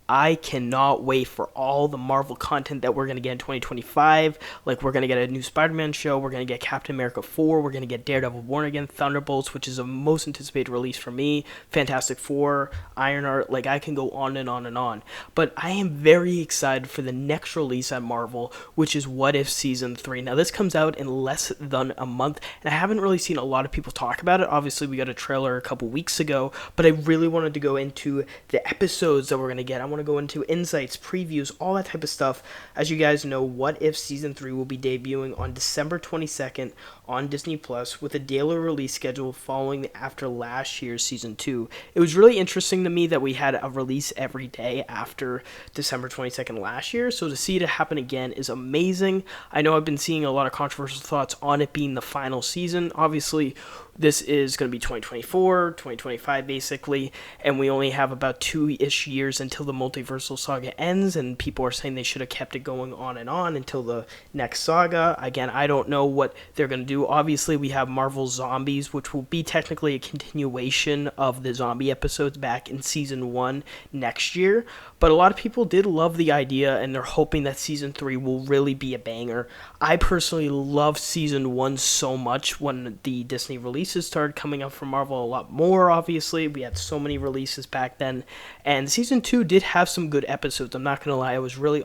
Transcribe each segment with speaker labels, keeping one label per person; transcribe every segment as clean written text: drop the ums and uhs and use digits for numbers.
Speaker 1: I cannot wait for all the Marvel content that we're going to get in 2025. Like, we're going to get a new Spider-Man show, we're going to get Captain America 4, we're going to get Daredevil Born Again, Thunderbolts, which is a most anticipated release for me, Fantastic Four, Ironheart. Like, I can go on and on and on. But I am very excited for the next release at Marvel, which is What If Season 3. Now, this comes out in less than a month, and I haven't really seen a lot of people talk about it. Obviously, we got a trailer a couple weeks ago, but I really wanted to go into the episodes that we're going to get. I want to go into insights, previews, all that type of stuff. As you guys know, What If Season 3 will be debuting on December 22nd on Disney Plus with a daily release schedule following after last year's Season 2. It was really interesting to me that we had a release every day after December 22nd last year, so to see it happen again is amazing. I know I've been seeing a lot of controversial thoughts on it being the final season. Obviously, this is going to be 2024, 2025 basically, and we only have about 2-ish years until the multiversal saga ends, and people are saying they should have kept it going on and on until the next saga. Again, I don't know what they're going to do. Obviously, we have Marvel Zombies, which will be technically a continuation of the zombie episodes back in Season 1 next year, but a lot of people did love the idea, and they're hoping that Season 3 will really be a banger. I personally loved Season 1 so much when the Disney releases started coming up from Marvel a lot more, obviously. We had so many releases back then, and Season 2 did have some good episodes. I'm not going to lie, I was really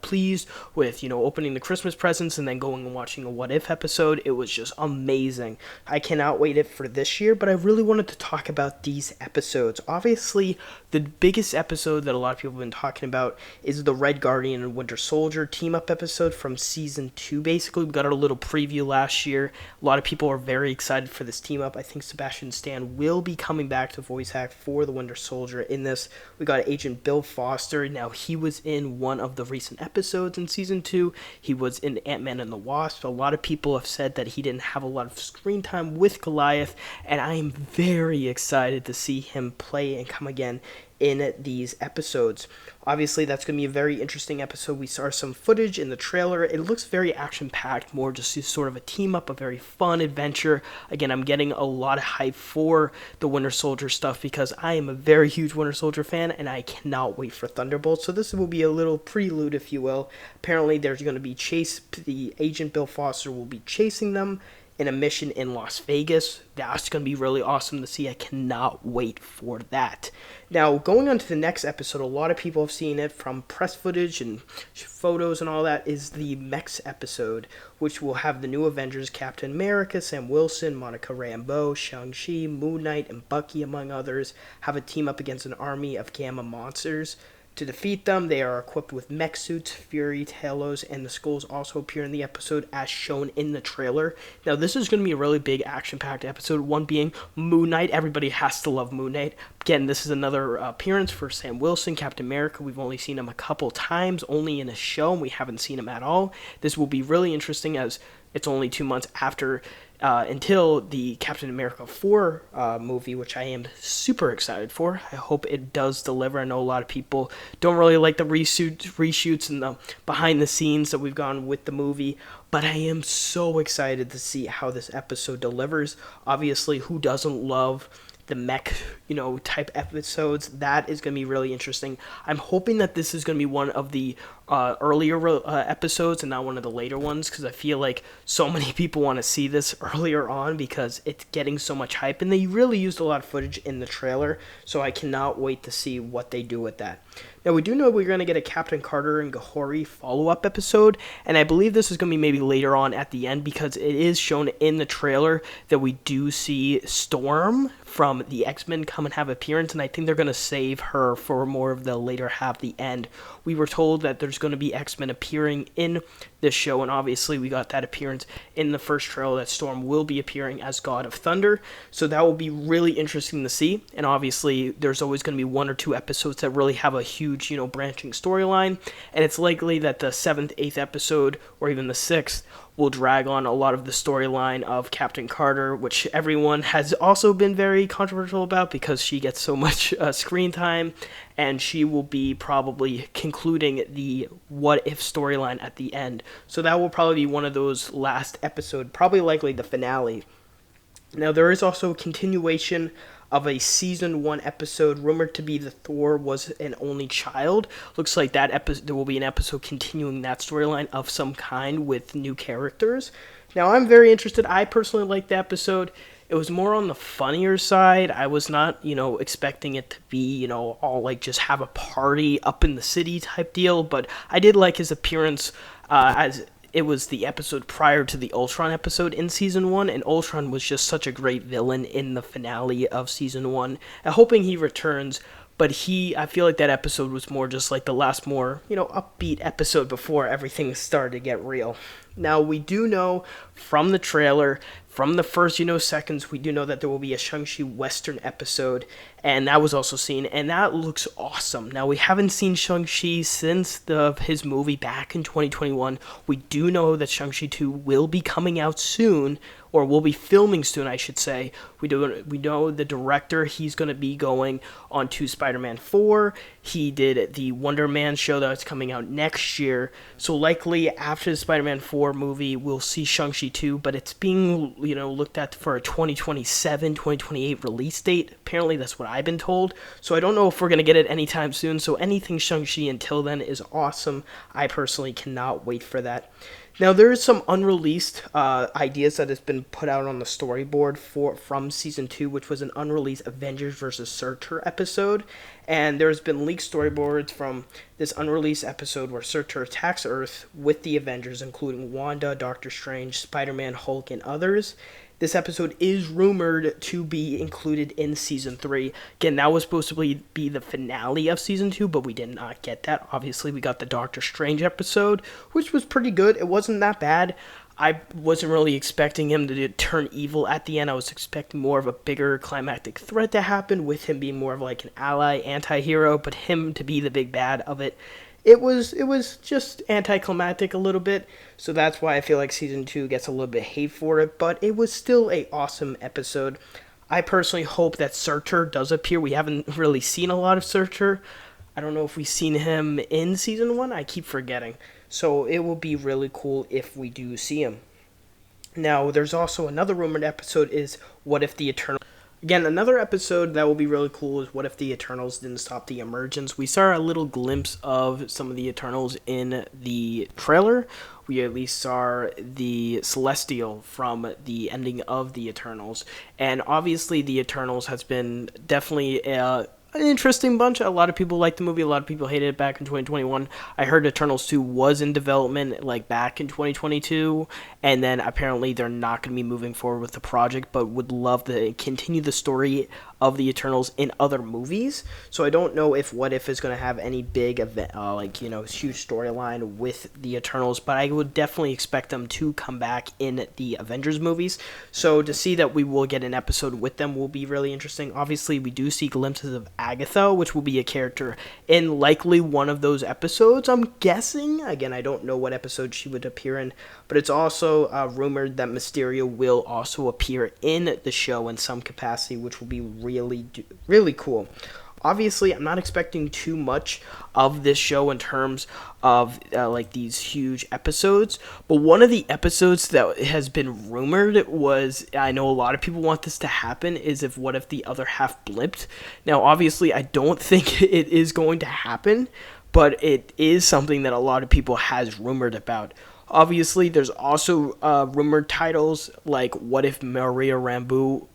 Speaker 1: pleased with, opening the Christmas presents and then going and watching a What If episode. It was just amazing. I cannot wait for this year, but I really wanted to talk about these episodes. Obviously, the biggest episode that a lot of people have been talking about is the Red Guardian and Winter Soldier team-up episode from Season 2, basically. We got a little preview last year. A lot of people are very excited for this team-up. I think Sebastian Stan will be coming back to voice act for the Winter Soldier in this. We got Agent Bill Foster. Now, he was in one of the recent episodes in Season 2. He was in Ant-Man and the Wasp. A lot of people have said that he didn't have a lot of screen time with Goliath, and I am very excited to see him play and come again in these episodes. Obviously, that's going to be a very interesting episode. We saw some footage in the trailer. It looks very action-packed, more just sort of a team-up, a very fun adventure. Again, I'm getting a lot of hype for the Winter Soldier stuff because I am a very huge Winter Soldier fan, and I cannot wait for Thunderbolts. So this will be a little prelude, if you will. Apparently, there's going to be the Agent Bill Foster will be chasing them in a mission in Las Vegas. That's going to be really awesome to see. I cannot wait for that. Now, going on to the next episode, a lot of people have seen it from press footage and photos and all that, is the Mech episode, which will have the new Avengers, Captain America, Sam Wilson, Monica Rambeau, Shang-Chi, Moon Knight, and Bucky, among others, have a team up against an army of gamma monsters. To defeat them, they are equipped with mech suits, Fury, Talos, and the Skulls also appear in the episode as shown in the trailer. Now, this is going to be a really big action-packed episode, one being Moon Knight. Everybody has to love Moon Knight. Again, this is another appearance for Sam Wilson, Captain America. We've only seen him a couple times, only in a show, and we haven't seen him at all. This will be really interesting as it's only 2 months after until the Captain America 4 movie, which I am super excited for. I hope it does deliver. I know a lot of people don't really like the reshoots and the behind the scenes that we've gone with the movie, but I am so excited to see how this episode delivers. Obviously, who doesn't love the mech, type episodes? That is going to be really interesting. I'm hoping that this is going to be one of the earlier episodes and not one of the later ones, because I feel like so many people want to see this earlier on because it's getting so much hype, and they really used a lot of footage in the trailer, so I cannot wait to see what they do with that. Now, we do know we're going to get a Captain Carter and Gahori follow-up episode, and I believe this is going to be maybe later on at the end because it is shown in the trailer that we do see Storm from the X-Men come and have appearance, and I think they're going to save her for more of the later half, the end. We were told that there's going to be X-Men appearing in this show, and obviously we got that appearance in the first trailer that Storm will be appearing as God of Thunder, so that will be really interesting to see. And obviously there's always going to be 1 or 2 episodes that really have a huge, branching storyline, and it's likely that the 7th, 8th episode, or even the 6th, will drag on a lot of the storyline of Captain Carter, which everyone has also been very controversial about because she gets so much screen time, and she will be probably concluding the What If storyline at the end. So that will probably be one of those last episodes, probably likely the finale. Now, there is also a continuation of a season 1 episode rumored to be the Thor was an only child. Looks like that episode there will be an episode continuing that storyline of some kind with new characters. Now I'm very interested. I personally liked the episode. It was more on the funnier side. I was not, expecting it to be, all like just have a party up in the city type deal, but I did like his appearance as it was the episode prior to the Ultron episode in season 1, and Ultron was just such a great villain in the finale of season 1. I'm hoping he returns, but I feel like that episode was more just like the last more, upbeat episode before everything started to get real. Now, we do know from the trailer, from the first, seconds, we do know that there will be a Shang-Chi Western episode, and that was also seen, and that looks awesome. Now, we haven't seen Shang-Chi since his movie back in 2021. We do know that Shang-Chi 2 will be coming out soon, or will be filming soon, I should say. We know the director, he's going to be going on to Spider-Man 4. He did the Wonder Man show that's coming out next year. So likely after the Spider-Man 4 movie, we'll see Shang-Chi 2, but it's being, looked at for a 2027, 2028 release date. Apparently that's what I've been told. So I don't know if we're going to get it anytime soon. So anything Shang-Chi until then is awesome. I personally cannot wait for that. Now, there is some unreleased ideas that has been put out on the storyboard from Season 2, which was an unreleased Avengers vs. Surtur episode. And there's been leaked storyboards from this unreleased episode where Surtur attacks Earth with the Avengers, including Wanda, Doctor Strange, Spider-Man, Hulk, and others. This episode is rumored to be included in Season 3. Again, that was supposed to be the finale of Season 2, but we did not get that. Obviously, we got the Doctor Strange episode, which was pretty good. It wasn't that bad. I wasn't really expecting him to turn evil at the end. I was expecting more of a bigger climactic threat to happen, with him being more of like an ally, anti-hero, but him to be the big bad of it. It was just anticlimactic a little bit, so that's why I feel like Season 2 gets a little bit hate for it, but it was still a awesome episode. I personally hope that Surtur does appear. We haven't really seen a lot of Surtur. I don't know if we've seen him in Season 1. I keep forgetting. So it will be really cool if we do see him. Now, there's also another rumored episode is What If the Eternals... Again, another episode that will be really cool is What If the Eternals Didn't Stop the Emergence. We saw a little glimpse of some of the Eternals in the trailer. We at least saw the Celestial from the ending of the Eternals. And obviously the Eternals has been definitely an interesting bunch. A lot of people liked the movie. A lot of people hated it back in 2021. I heard Eternals 2 was in development back in 2022, and then apparently they're not going to be moving forward with the project, but would love to continue the story of the Eternals in other movies. So I don't know if What If is going to have any big event, huge storyline with the Eternals, but I would definitely expect them to come back in the Avengers movies. So to see that we will get an episode with them will be really interesting. Obviously, we do see glimpses of Agatha, which will be a character in likely one of those episodes, I'm guessing. Again, I don't know what episode she would appear in, but it's also rumored that Mysterio will also appear in the show in some capacity, which will be really cool. Obviously, I'm not expecting too much of this show in terms of these huge episodes, but one of the episodes that has been rumored was, I know a lot of people want this to happen, is if What If the other half blipped. Now, obviously, I don't think it is going to happen, but it is something that a lot of people has rumored about. Obviously, there's also rumored titles like What If Maria Rambeau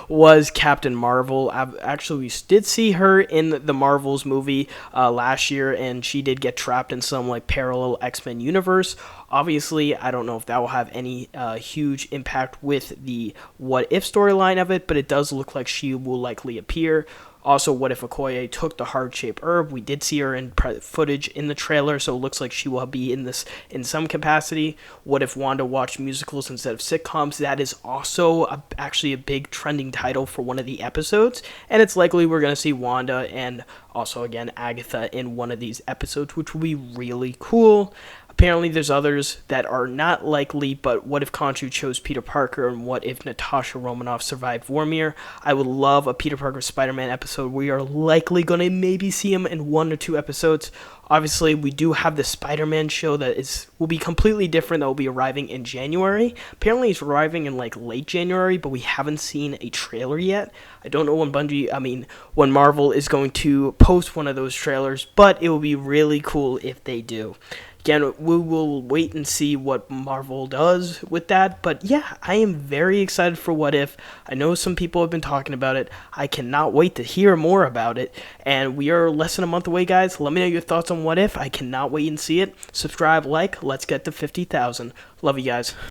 Speaker 1: was Captain Marvel. Actually, we did see her in the Marvels movie last year, and she did get trapped in some parallel X-Men universe. Obviously, I don't know if that will have any huge impact with the What If storyline of it, but it does look like she will likely appear. Also, What If Okoye took the heart-shaped herb? We did see her in footage in the trailer, so it looks like she will be in this in some capacity. What if Wanda watched musicals instead of sitcoms? That is also actually a big trending title for one of the episodes, and it's likely we're going to see Wanda and also, again, Agatha in one of these episodes, which will be really cool. Apparently, there's others that are not likely, but what if Khonshu chose Peter Parker, and what if Natasha Romanoff survived Vormir? I would love a Peter Parker Spider-Man episode. We are likely going to maybe see him in 1 or 2 episodes. Obviously, we do have the Spider-Man show that will be completely different, that will be arriving in January. Apparently, it's arriving in like late January, but we haven't seen a trailer yet. I don't know when Marvel is going to post one of those trailers, but it will be really cool if they do. Again, we will wait and see what Marvel does with that. But yeah, I am very excited for What If. I know some people have been talking about it. I cannot wait to hear more about it. And we are less than a month away, guys. Let me know your thoughts on What If. I cannot wait and see it. Subscribe, like. Let's get to 50,000. Love you guys.